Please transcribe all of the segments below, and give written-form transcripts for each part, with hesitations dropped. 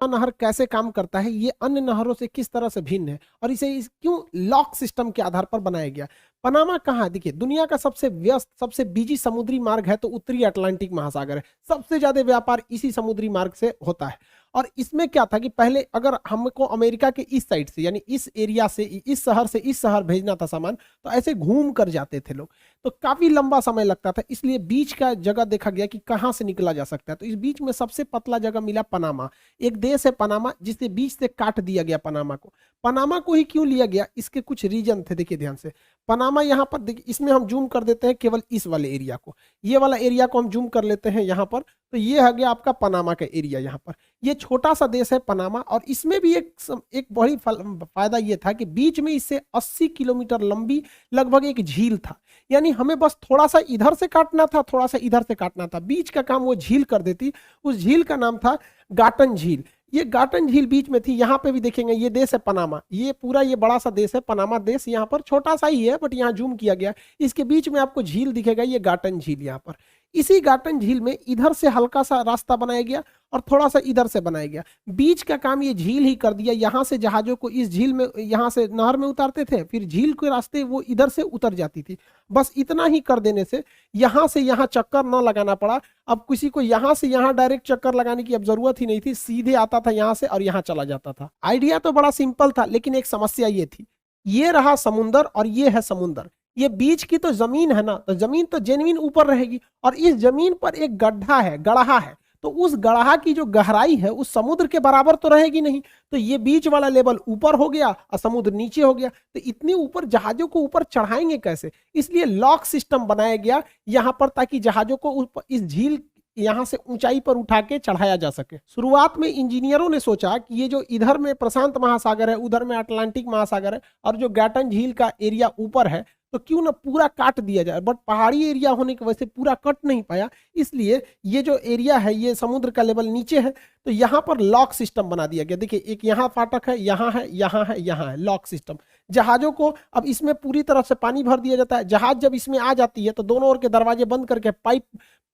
नहर कैसे काम करता है, ये अन्य नहरों से किस तरह से भिन्न है और इसे क्यों लॉक सिस्टम के आधार पर बनाया गया। पनामा कहाँ है? देखिए, दुनिया का सबसे व्यस्त, सबसे बिजी समुद्री मार्ग है तो उत्तरी अटलांटिक महासागर है। सबसे ज्यादा व्यापार इसी समुद्री मार्ग से होता है। और इसमें क्या था कि पहले अगर हमको अमेरिका के इस साइड से, यानी इस एरिया से, इस शहर से इस शहर भेजना था सामान, तो ऐसे घूम कर जाते थे लोग, तो काफी लंबा समय लगता था। इसलिए बीच का जगह देखा गया कि कहां से निकला जा सकता है, तो इस बीच में सबसे पतला जगह मिला पनामा। एक देश है पनामा, जिसे बीच से काट दिया गया पनामा को। पनामा को ही क्यों लिया गया, इसके कुछ रीजन थे, देखिए ध्यान से। पनामा यहाँ पर देखिए, इसमें हम जूम कर देते हैं केवल इस वाले एरिया को, ये वाला एरिया को हम जूम कर लेते हैं यहाँ पर, तो ये है गया आपका पनामा का एरिया। यहाँ पर ये छोटा सा देश है पनामा, और इसमें भी एक बड़ी फायदा ये था कि बीच में इससे 80 किलोमीटर लंबी लगभग एक झील था। यानी हमें बस थोड़ा सा इधर से काटना था, थोड़ा सा इधर से काटना था, बीच का काम वो झील कर देती। उस झील का नाम था गाटन झील। ये गाटन झील बीच में थी। यहाँ पे भी देखेंगे ये देश है पनामा, ये पूरा ये बड़ा सा देश है पनामा देश, यहाँ पर छोटा सा ही है बट यहाँ जूम किया गया। इसके बीच में आपको झील दिखेगा, ये गाटन झील। यहाँ पर इसी गाटन झील में इधर से हल्का सा रास्ता बनाया गया और थोड़ा सा इधर से बनाया गया। बीच का काम ये झील ही कर दिया। यहाँ से जहाजों को इस झील में, यहाँ से नहर में उतारते थे, फिर झील के रास्ते वो इधर से उतर जाती थी। बस इतना ही कर देने से यहाँ से यहाँ चक्कर न लगाना पड़ा। अब किसी को यहाँ से यहाँ डायरेक्ट चक्कर लगाने की अब जरूरत ही नहीं थी, सीधे आता था यहाँ से और यहाँ चला जाता था। आइडिया तो बड़ा सिंपल था, लेकिन एक समस्या ये थी, ये रहा समुंदर और ये है समुंदर, ये बीच की तो जमीन है ना, तो जमीन तो जेन्युइन ऊपर रहेगी, और इस जमीन पर एक गड्ढा है, गड़हा है, तो उस गड़हा की जो गहराई है उस समुद्र के बराबर तो रहेगी नहीं। तो ये बीच वाला लेवल ऊपर हो गया और समुद्र नीचे हो गया, तो इतने ऊपर जहाजों को ऊपर चढ़ाएंगे कैसे? इसलिए लॉक सिस्टम बनाया गया यहाँ पर, ताकि जहाजों को इस झील यहाँ से ऊंचाई पर उठा के चढ़ाया जा सके। शुरुआत में इंजीनियरों ने सोचा कि ये जो इधर में प्रशांत महासागर है, उधर में अटलांटिक महासागर है, और जो गाटन झील का एरिया ऊपर है, तो क्यों ना पूरा काट दिया जाए। बट पहाड़ी एरिया होने की वजह से पूरा कट नहीं पाया, इसलिए ये जो एरिया है, ये समुद्र का लेवल नीचे है, तो यहाँ पर लॉक सिस्टम बना दिया गया। देखिए, एक यहाँ फाटक है, यहाँ है, यहाँ है, यहाँ है, लॉक सिस्टम। जहाजों को अब इसमें पूरी तरह से पानी भर दिया जाता है। जहाज जब इसमें आ जाती है तो दोनों ओर के दरवाजे बंद करके पाइप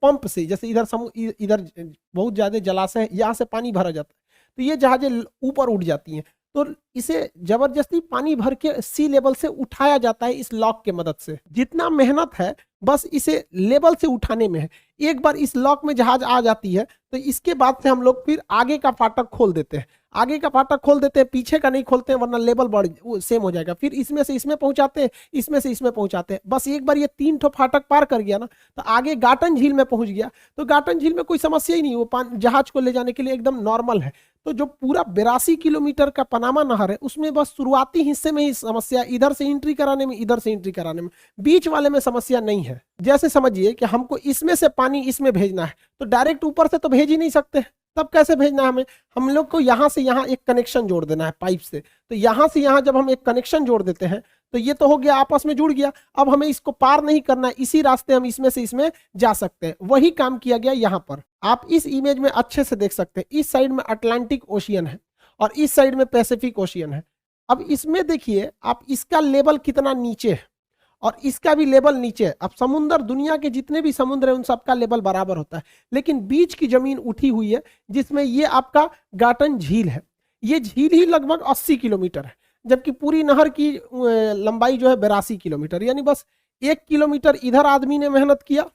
पंप से, जैसे इधर बहुत ज्यादा जलाशय है, यहाँ से पानी भरा जाता है, तो ये जहाजें ऊपर उठ जाती हैं। तो इसे जबरदस्ती पानी भर के सी लेवल से उठाया जाता है इस लॉक के मदद से। जितना मेहनत है बस इसे लेवल से उठाने में है। एक बार इस लॉक में जहाज आ जाती है तो इसके बाद से हम लोग फिर आगे का फाटक खोल देते हैं। आगे का फाटक खोल देते हैं, पीछे का नहीं खोलते हैं, वरना लेवल बढ़ सेम हो जाएगा। फिर इसमें से इसमें पहुंचाते हैं, इसमें से इसमें पहुंचाते हैं। बस एक बार ये 3 ठो फाटक पार कर गया ना, तो आगे गाटन झील में पहुंच गया। तो गाटन झील में कोई समस्या ही नहीं, वो जहाज को ले जाने के लिए एकदम नॉर्मल है। तो जो पूरा 82 किलोमीटर का पनामा नहर है, उसमें बस शुरुआती हिस्से में ही समस्या, इधर से एंट्री कराने में, इधर से एंट्री कराने में, बीच वाले में समस्या नहीं है। जैसे समझिए कि हमको इसमें से पानी इसमें भेजना है, तो डायरेक्ट ऊपर से तो भेज ही नहीं सकते, तब कैसे भेजना है हमें? हम लोग को यहाँ से यहाँ एक कनेक्शन जोड़ देना है पाइप से। तो यहाँ से यहाँ जब हम एक कनेक्शन जोड़ देते हैं तो ये तो हो गया, आपस में जुड़ गया। अब हमें इसको पार नहीं करना है, इसी रास्ते हम इसमें से इसमें जा सकते हैं। वही काम किया गया यहाँ पर। आप इस इमेज में अच्छे से देख सकते हैं, इस साइड में अटलांटिक ओशियन है और इस साइड में पैसिफिक ओशियन है। अब इसमें देखिए आप, इसका लेवल कितना नीचे है और इसका भी लेवल नीचे है। अब समुद्र, दुनिया के जितने भी समुद्र है उन सबका लेवल बराबर होता है, लेकिन बीच की जमीन उठी हुई है, जिसमें ये आपका गाटन झील है। ये झील ही लगभग 80 किलोमीटर है, जबकि पूरी नहर की लंबाई जो है 82 किलोमीटर। यानी बस 1 किलोमीटर इधर आदमी ने मेहनत किया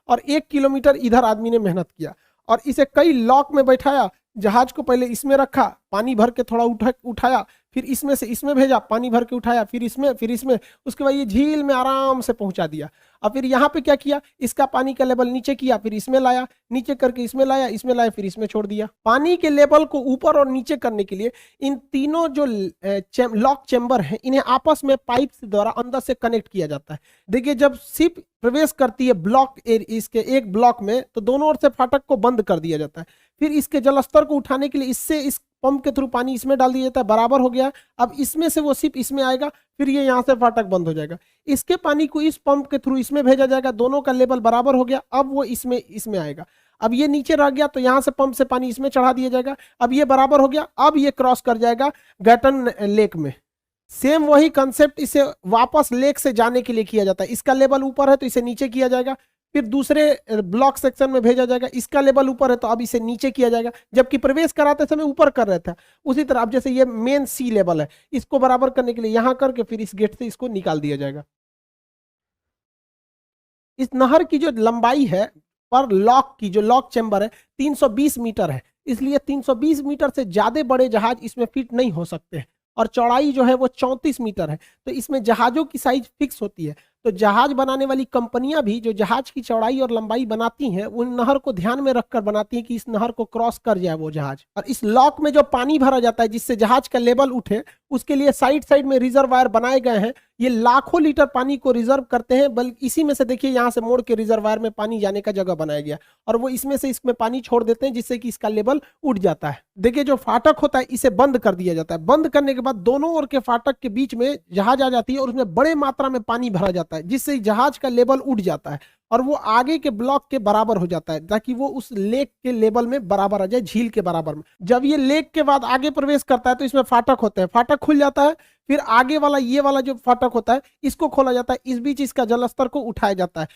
और 1 किलोमीटर इधर आदमी ने मेहनत किया, और इसे कई लॉक में बैठाया। जहाज को पहले इसमें रखा, पानी भर के थोड़ा उठाया, फिर इसमें से इसमें भेजा, पानी भर के उठाया, फिर इसमें, उसके बाद ये झील में आराम से पहुंचा दिया। और फिर यहाँ पे क्या किया, इसका पानी का लेवल नीचे किया, फिर इसमें लाया, नीचे करके इसमें लाया, फिर इसमें छोड़ दिया। पानी के लेवल को ऊपर और नीचे करने के लिए इन तीनों जो लॉक चेम्बर है, इन्हें आपस में पाइप द्वारा अंदर से कनेक्ट किया जाता है। देखिए, जब शिप प्रवेश करती है ब्लॉक इसके एक ब्लॉक में, तो दोनों ओर से फाटक को बंद कर दिया जाता है। फिर इसके जलस्तर को उठाने के लिए इस पंप के थ्रू पानी इसमें डाल दिया जाता है, बराबर हो गया। अब इसमें से वो शिप इसमें आएगा, फिर ये यहाँ से फाटक बंद हो जाएगा। इसके पानी को इस पंप के थ्रू इसमें भेजा जाएगा, दोनों का लेवल बराबर हो गया। अब वो इसमें आएगा। अब ये नीचे रह गया तो यहाँ से पंप से पानी इसमें चढ़ा दिया जाएगा। अब ये बराबर हो गया, अब ये क्रॉस कर जाएगा गाटन लेक में। सेम वही कंसेप्ट इसे वापस लेक से जाने के लिए किया जाता है। इसका लेवल ऊपर है तो इसे नीचे किया जाएगा, फिर दूसरे ब्लॉक सेक्शन में भेजा जाएगा, इसका लेवल ऊपर है तो अब इसे नीचे किया जाएगा, जबकि प्रवेश कराते समय ऊपर कर रहा था। उसी तरह अब जैसे ये मेन सी लेवल है, इसको बराबर करने के लिए यहां करके फिर इस गेट से इसको निकाल दिया जाएगा। इस नहर की जो लंबाई है पर लॉक की, जो लॉक चेंबर है 320 मीटर है, इसलिए 320 मीटर से ज्यादा बड़े जहाज इसमें फिट नहीं हो सकते हैं। और चौड़ाई जो है वो 34 मीटर है, तो इसमें जहाजों की साइज फिक्स होती है। तो जहाज बनाने वाली कंपनियां भी जो जहाज की चौड़ाई और लंबाई बनाती हैं, उन नहर को ध्यान में रखकर बनाती हैं कि इस नहर को क्रॉस कर जाए वो जहाज। और इस लॉक में जो पानी भरा जाता है जिससे जहाज का लेवल उठे, उसके लिए साइड साइड में रिजर्वायर बनाए गए हैं। ये लाखों लीटर पानी को रिजर्व करते हैं, बल्कि इसी में से देखिए यहाँ से मोड़ के रिजर्वायर में पानी जाने का जगह बनाया गया, और वो इसमें से इसमें पानी छोड़ देते हैं जिससे कि इसका लेवल उठ जाता है। देखिए जो फाटक होता है इसे बंद कर दिया जाता है। बंद करने के बाद दोनों ओर के फाटक के बीच में जहाज आ जाती है और उसमें बड़े मात्रा में पानी भरा जाता है, जिससे जहाज का लेवल उठ जाता है और वो आगे के ब्लॉक के बराबर हो जाता है, ताकि वो उस लेक के लेवल में बराबर आ जाए, झील के बराबर में। जब ये लेक के बाद आगे प्रवेश करता है तो इसमें फाटक होते हैं, फाटक खुल जाता है। फिर आगे वाला ये वाला जो फाटक होता है इसको खोला जाता है, इस बीच इसका जलस्तर को उठाया जाता है।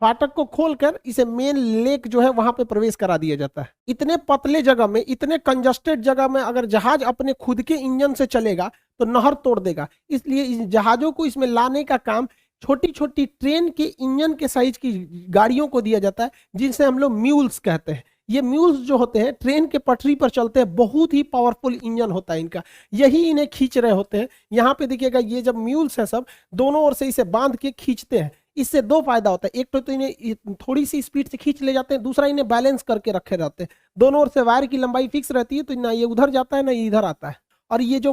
फाटक को खोलकर इसे मेन लेक जो है वहां पे प्रवेश करा दिया जाता है। इतने पतले जगह में, इतने कंजस्टेड जगह में अगर जहाज अपने खुद के इंजन से चलेगा तो नहर तोड़ देगा। इसलिए इस जहाजों को इसमें लाने का काम छोटी छोटी ट्रेन के इंजन के साइज की गाड़ियों को दिया जाता है, जिनसे हम लोग म्यूल्स कहते हैं। ये म्यूल्स जो होते हैं ट्रेन के पटरी पर चलते हैं, बहुत ही पावरफुल इंजन होता है इनका, यही इन्हें खींच रहे होते हैं। यहाँ पे देखिएगा ये जब म्यूल्स है सब दोनों ओर से इसे बांध के खींचते हैं। इससे दो फायदा होता है, एक तो इन्हें थोड़ी सी स्पीड से खींच ले जाते हैं, दूसरा इन्हें बैलेंस करके रखे रहते हैं। दोनों ओर से वायर की लंबाई फिक्स रहती है, तो ना ये उधर जाता है ना ये इधर आता है। और ये जो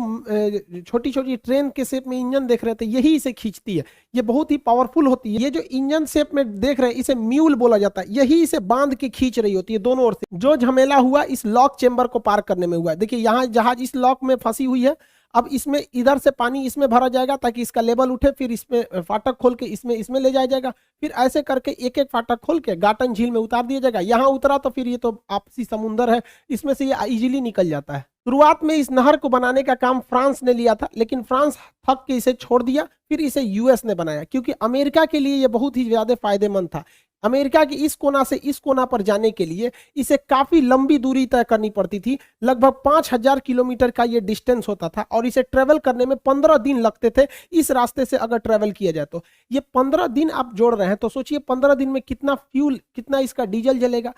छोटी छोटी ट्रेन के शेप में इंजन देख रहे थे यही इसे खींचती है, ये बहुत ही पावरफुल होती है। ये जो इंजन शेप में देख रहे हैं इसे म्यूल बोला जाता है, यही इसे बांध के खींच रही होती है दोनों ओर से। जो झमेला हुआ इस लॉक चेंबर को पार करने में हुआ है। देखिए यहाँ जहाज इस लॉक में फंसी हुई है, अब इसमें इधर से पानी इसमें भरा जाएगा ताकि इसका लेवल उठे, फिर इसमें फाटक खोल के इसमें ले जाया जाएगा, फिर ऐसे करके एक एक फाटक खोल के गाटन झील में उतार दिया जाएगा। यहाँ उतरा तो फिर ये तो आपसी समुंदर है, इसमें से ये इजीली निकल जाता है। शुरुआत में इस नहर को बनाने का काम फ्रांस ने लिया था, लेकिन फ्रांस थक के इसे छोड़ दिया, फिर इसे यूएस ने बनाया, क्योंकि अमेरिका के लिए यह बहुत ही ज्यादा फायदेमंद था। अमेरिका की इस कोना से इस कोना पर जाने के लिए इसे काफी लंबी दूरी तय करनी पड़ती थी, लगभग 5000 किलोमीटर का ये डिस्टेंस होता था, और इसे ट्रेवल करने में 15 दिन लगते थे। इस रास्ते से अगर ट्रेवल किया जाए तो ये 15 दिन आप जोड़ रहे हैं, तो सोचिए 15 दिन में कितना फ्यूल, कितना इसका डीजल जलेगा।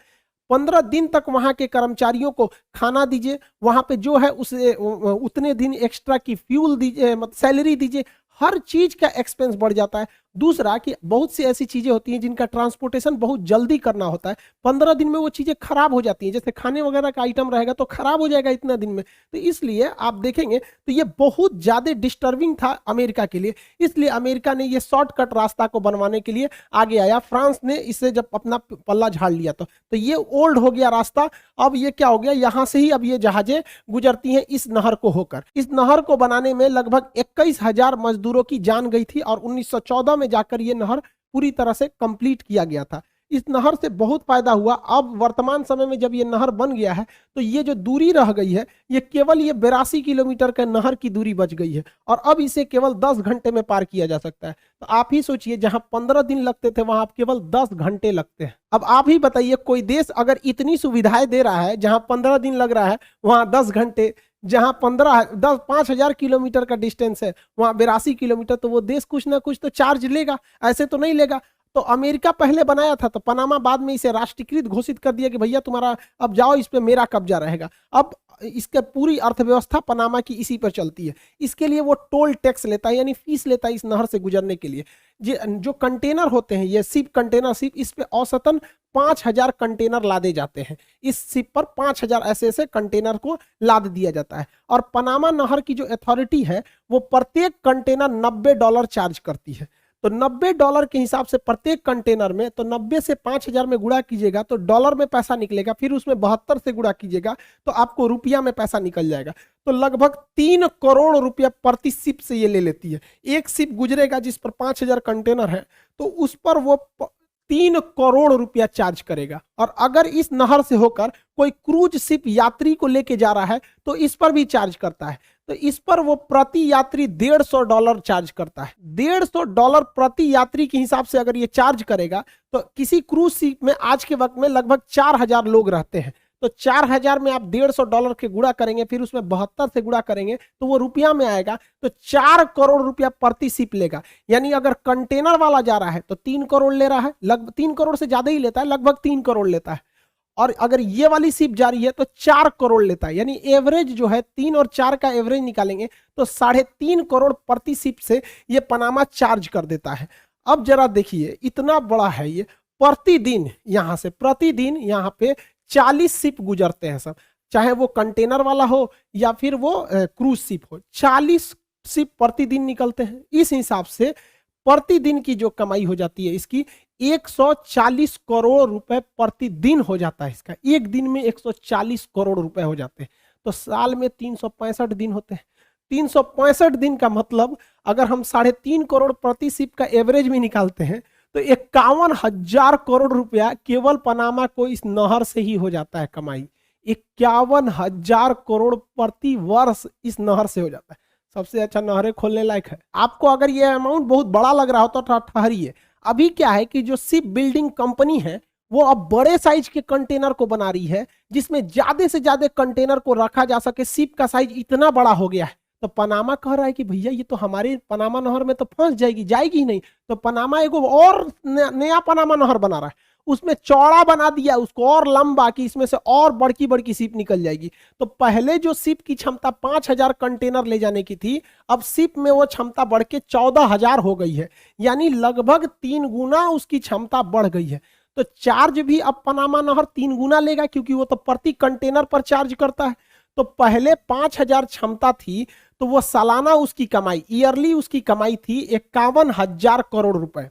15 दिन तक वहां के कर्मचारियों को खाना दीजिए, वहां पे जो है उसे उतने दिन एक्स्ट्रा की फ्यूल दीजिए, मतलब सैलरी दीजिए, हर चीज का एक्सपेंस बढ़ जाता है। दूसरा कि बहुत सी ऐसी चीजें होती हैं जिनका ट्रांसपोर्टेशन बहुत जल्दी करना होता है, 15 दिन में वो चीजें खराब हो जाती हैं। जैसे खाने वगैरह का आइटम रहेगा तो खराब हो जाएगा इतना दिन में, तो इसलिए आप देखेंगे तो ये बहुत ज्यादा डिस्टर्बिंग था अमेरिका के लिए। इसलिए अमेरिका ने ये शॉर्टकट रास्ता को बनवाने के लिए आगे आया। फ्रांस ने इससे जब अपना पल्ला झाड़ लिया तो ये ओल्ड हो गया रास्ता। अब ये क्या हो गया, यहां से ही अब ये जहाजें गुजरती हैं इस नहर को होकर। इस नहर को बनाने में लगभग 21,000 मजदूरों की जान गई थी, और 1914 में जाकर ये नहर पूरी तरह से कंप्लीट किया गया था। इस नहर से बहुत फायदा हुआ। अब वर्तमान समय में जब ये नहर बन गया है तो ये जो दूरी रह गई है ये केवल ये 82 किलोमीटर का नहर की दूरी बच गई है, और अब इसे केवल 10 घंटे में पार किया जा सकता है। तो आप ही सोचिए, जहां 15 दिन लगते थे वहां केवल 10 घंटे लगते हैं। अब आप ही बताइए, कोई देश अगर इतनी सुविधाएं दे रहा है, जहां 15 दिन लग रहा है वहां 10 घंटे, जहां 5,000 किलोमीटर का डिस्टेंस है वहां 82 किलोमीटर, तो वो देश कुछ ना कुछ तो चार्ज लेगा, ऐसे तो नहीं लेगा। तो अमेरिका पहले बनाया था, तो पनामा बाद में इसे राष्ट्रीयकृत घोषित कर दिया कि भैया तुम्हारा अब जाओ, इस पे मेरा कब्जा रहेगा। अब इसके पूरी अर्थव्यवस्था पनामा की इसी पर चलती है। इसके लिए वो टोल टैक्स लेता है, यानी फीस लेता है इस नहर से गुजरने के लिए। जो कंटेनर होते हैं, ये शिप, कंटेनर शिप, इस पे औसतन 5,000 कंटेनर लादे जाते हैं। इस शिप पर 5,000 ऐसे कंटेनर को लाद दिया जाता है, और पनामा नहर की जो अथॉरिटी है वो प्रत्येक कंटेनर $90 चार्ज करती है। तो $90 के हिसाब से प्रत्येक कंटेनर में, तो 90 से 5,000 में गुणा कीजिएगा तो डॉलर में पैसा निकलेगा, फिर उसमें 72 से गुणा कीजिएगा तो आपको रुपया में पैसा निकल जाएगा। तो लगभग 3 करोड़ रुपया प्रति शिप से ये ले लेती है। एक शिप गुजरेगा जिस पर 5,000 कंटेनर है, तो उस पर वो 3 करोड़ रुपया चार्ज करेगा। और अगर इस नहर से होकर कोई क्रूज शिप यात्री को लेके जा रहा है तो इस पर भी चार्ज करता है। तो इस पर वो प्रति यात्री $150 चार्ज करता है। $150 प्रति यात्री के हिसाब से अगर ये चार्ज करेगा तो किसी क्रूज शिप में आज के वक्त में लगभग 4000 लोग रहते हैं। तो 4000 में आप $150 के गुणा करेंगे, फिर उसमें 72 से गुणा करेंगे तो वो रुपया में आएगा। तो 4 करोड़ रुपया प्रति शिप लेगा। यानी अगर कंटेनर वाला जा रहा है तो 3 करोड़ ले रहा है, लगभग 3 करोड़ से ज्यादा ही लेता है, लगभग 3 करोड़ लेता है। और अगर ये वाली शिप जा रही है तो 4 करोड़ लेता है। यानी एवरेज जो है 3 और 4 का एवरेज निकालेंगे तो 3.5 करोड़ प्रति शिप से ये पनामा चार्ज कर देता है। अब जरा देखिए इतना बड़ा है ये, प्रतिदिन यहां से प्रतिदिन यहां पे 40 शिप गुजरते हैं सब, चाहे वो कंटेनर वाला हो या फिर वो क्रूज शिप हो। 40 शिप प्रतिदिन निकलते हैं। इस हिसाब से प्रतिदिन की जो कमाई हो जाती है इसकी 140 करोड़ रुपए प्रतिदिन हो जाता है। इसका एक दिन में 140 करोड़ रुपए हो जाते हैं। तो साल में 365 दिन होते हैं। 365 दिन का मतलब अगर हम 3.5 करोड़ प्रति शिप का एवरेज भी निकालते हैं तो 51,000 करोड़ रुपया केवल पनामा को इस नहर से ही हो जाता है कमाई। 51,000 करोड़ प्रति वर्ष इस नहर से हो जाता है। सबसे अच्छा नहरें खोलने लायक है। आपको अगर ये अमाउंट बहुत बड़ा लग रहा हो तो ठहरिए। अभी क्या है कि जो शिप बिल्डिंग कंपनी है वो अब बड़े साइज के कंटेनर को बना रही है जिसमें ज्यादा से ज्यादा कंटेनर को रखा जा सके। शिप का साइज इतना बड़ा हो गया है तो पनामा कह रहा है कि भैया ये तो हमारे पनामा नहर में तो फंस जाएगी, जाएगी ही नहीं। तो पनामा एगो और नया पनामा नहर बना रहा है, उसमें चौड़ा बना दिया उसको और लंबा कि इसमें से और बड़की बड़की शिप निकल जाएगी। तो पहले जो शिप की क्षमता 5000 कंटेनर ले जाने की थी, अब शिप में वो क्षमता बढ़ के 14000 हो गई है। यानी लगभग 3 गुना उसकी क्षमता बढ़ गई है। तो चार्ज भी अब पनामा नहर 3 गुना लेगा क्योंकि वो तो प्रति कंटेनर पर चार्ज करता है। तो पहले 5000 क्षमता थी तो वो सालाना उसकी कमाई, ईयरली उसकी कमाई थी 51,000 करोड़ रुपए।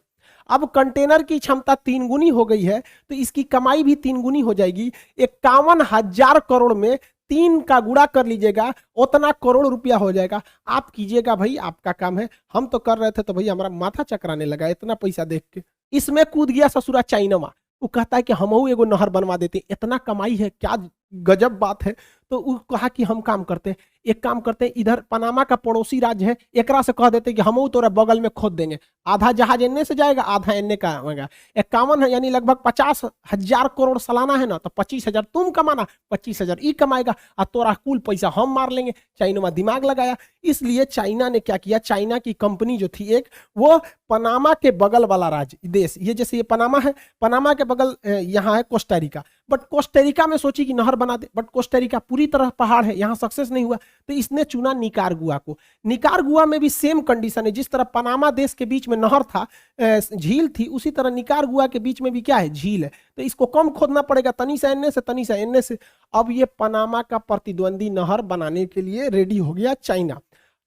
अब कंटेनर की क्षमता 3 गुनी हो गई है तो इसकी कमाई भी 3 गुनी हो जाएगी। 51,000 करोड़ में 3 का गुणा कर लीजिएगा, उतना करोड़ रुपया हो जाएगा। आप कीजिएगा भाई, आपका काम है। हम तो कर रहे थे तो भाई हमारा माथा चकराने लगा इतना पैसा देख के। इसमें कूद गया ससुरा चाइनामा। वो कहता है कि हम एगो नहर बनवा देते, इतना कमाई है, क्या गजब बात है। तो वो कहा कि हम काम करते हैं, एक काम करते हैं, इधर पनामा का पड़ोसी राज्य है, एकरा से कह देते कि हम तोरा बगल में खोद देंगे, आधा जहाज एन्ने से जाएगा आधा एन्ने का आएगा। 51 है यानी लगभग 50,000 करोड़ सालाना है ना, तो 25,000 तुम कमाना, 25,000 ई कमाएगा और तोरा कुल पैसा हम मार लेंगे। चाइना दिमाग लगाया, इसलिए चाइना ने क्या किया, चाइना की कंपनी जो थी एक, वो पनामा के बगल वाला राज्य देश, ये जैसे ये पनामा है, पनामा के बगल यहाँ है कोस्टारिका, बट कोस्टारिका में सोची कि नहर बना दे, बट कोस्टारिका पूरी तरह पहाड़ है, यहाँ सक्सेस नहीं हुआ। तो इसने चुना निकारागुआ को। निकारागुआ में भी सेम कंडीशन है, जिस तरह पनामा देश के बीच में नहर था, झील थी, उसी तरह निकारागुआ के बीच में भी क्या है, झील है। तो इसको कम खोदना पड़ेगा, तनी सा एन्ने से तनी सा एन्ने से। अब ये पनामा का प्रतिद्वंदी नहर बनाने के लिए रेडी हो गया चाइना।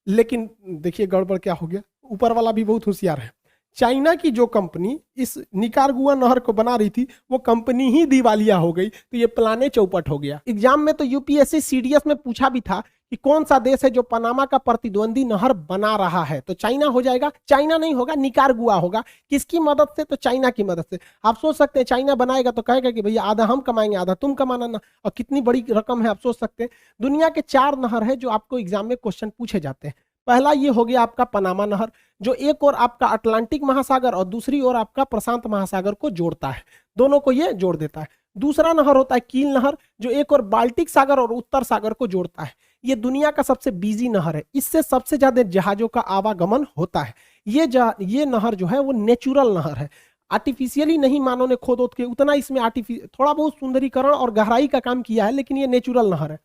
लेकिन देखिए गड़बड़ क्या हो गया, ऊपर वाला भी बहुत होशियार है। चाइना की जो कंपनी इस निकारागुआ नहर को बना रही थी वो कंपनी ही दिवालिया हो गई। तो ये प्लाने चौपट हो गया। एग्जाम में तो यूपीएससी सीडीएस में पूछा भी था कि कौन सा देश है जो पनामा का प्रतिद्वंदी नहर बना रहा है, तो चाइना हो जाएगा। चाइना नहीं होगा, निकारागुआ होगा। किसकी मदद से, तो चाइना की मदद से। आप सोच सकते हैं चाइना बनाएगा तो कहेगा कि भैया आधा हम कमाएंगे आधा तुम कमाना ना, और कितनी बड़ी रकम है आप सोच सकते हैं। दुनिया के 4 नहर है जो आपको एग्जाम में क्वेश्चन पूछे जाते हैं। पहला ये हो गया आपका पनामा नहर, जो एक और आपका अटलांटिक महासागर और दूसरी ओर आपका प्रशांत महासागर को जोड़ता है, दोनों को ये जोड़ देता है। दूसरा नहर होता है कील नहर, जो एक और बाल्टिक सागर और उत्तर सागर को जोड़ता है। ये दुनिया का सबसे बिजी नहर है, इससे सबसे ज्यादा जहाजों का आवागमन होता है। ये नहर जो है वो नेचुरल नहर है, आर्टिफिशियली नहीं मानव ने खोद के उतना इसमें थोड़ा बहुत सुंदरीकरण और गहराई का काम किया है, लेकिन ये नेचुरल नहर है।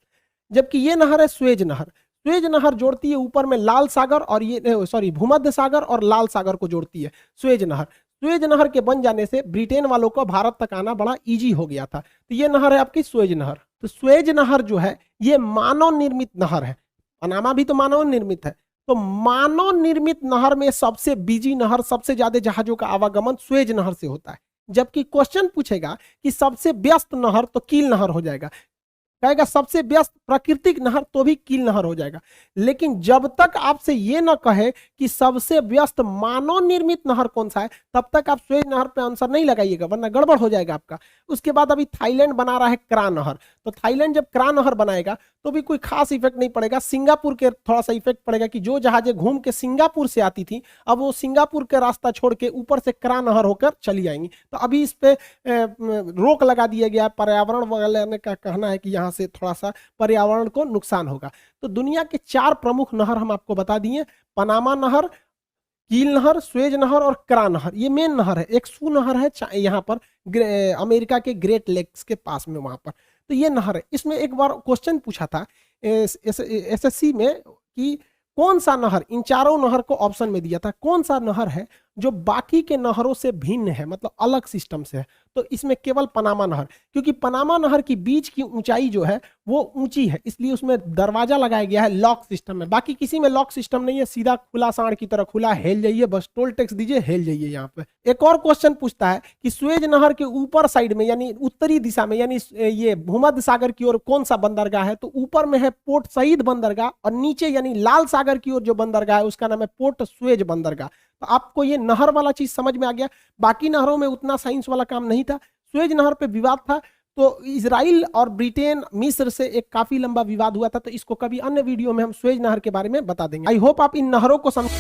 जबकि ये नहर है स्वेज नहर। स्वेज नहर जोड़ती है ऊपर में लाल सागर और ये भूमध्य सागर और लाल सागर को जोड़ती है स्वेज नहर। स्वेज नहर के बन जाने से ब्रिटेन वालों को भारत तक आना बड़ा इजी हो गया था। तो ये नहर है आपकी स्वेज नहर। तो स्वेज नहर जो है ये मानव निर्मित नहर है, पनामा भी तो मानव निर्मित है। तो मानव निर्मित नहर में सबसे बिजी नहर, सबसे ज्यादा जहाजों का आवागमन स्वेज नहर से होता है। जबकि क्वेश्चन पूछेगा कि सबसे व्यस्त नहर, तो कील नहर हो जाएगा। कहेगा सबसे व्यस्त प्राकृतिक नहर तो भी कील नहर हो जाएगा। लेकिन जब तक आपसे ये ना कहे कि सबसे व्यस्त मानव निर्मित नहर कौन सा है, तब तक आप स्वेज नहर पे आंसर नहीं लगाइएगा, वरना गड़बड़ हो जाएगा आपका। उसके बाद अभी थाईलैंड बना रहा है क्रा नहर, तो थाईलैंड जब क्रा नहर बनाएगा तो भी कोई खास इफेक्ट नहीं पड़ेगा, सिंगापुर के थोड़ा सा इफेक्ट पड़ेगा कि जो जहाजें घूम के सिंगापुर से आती थी अब वो सिंगापुर के रास्ता छोड़ के ऊपर से क्रा नहर होकर चली आएंगी। तो अभी इस पे रोक लगा दिया गया। पर्यावरण वाले का कहना है कि यहाँ से थोड़ा सा पर्यावरण को नुकसान होगा। तो दुनिया के 4 प्रमुख नहर हम आपको बता दिए, पनामा नहर, कील नहर, स्वेज नहर और क्रा नहर, ये मेन नहर है। एक सू नहर है यहाँ पर अमेरिका के ग्रेट लेक्स के पास में, वहां पर। तो ये नहर है। इसमें एक बार क्वेश्चन पूछा था एसएससी में कि कौन सा नहर, इन चारों नहर को ऑप्शन में दिया था, कौन सा नहर है जो बाकी के नहरों से भिन्न है, मतलब अलग सिस्टम से है। तो इसमें केवल पनामा नहर, क्योंकि पनामा नहर की बीच की ऊंचाई जो है वो ऊंची है, इसलिए उसमें दरवाजा लगाया गया है, लॉक सिस्टम में। बाकी किसी में लॉक सिस्टम नहीं है, सीधा खुला सांड की तरह खुला, हेल जाइए, बस टोल टैक्स दीजिए, हेल जाइए। यहाँ पे एक और क्वेश्चन पूछता है कि स्वेज नहर के ऊपर साइड में यानी उत्तरी दिशा में, यानी ये भूमध्य सागर की ओर कौन सा बंदरगाह है, तो ऊपर में है पोर्ट सईद बंदरगाह और नीचे यानी लाल सागर की ओर जो बंदरगाह है उसका नाम है पोर्ट स्वेज बंदरगाह। तो आपको ये नहर वाला चीज समझ में आ गया। बाकी नहरों में उतना साइंस वाला काम नहीं था, स्वेज नहर पे विवाद था। तो इजराइल और ब्रिटेन, मिस्र से एक काफी लंबा विवाद हुआ था, तो इसको कभी अन्य वीडियो में हम स्वेज नहर के बारे में बता देंगे। आई होप आप इन नहरों को समझ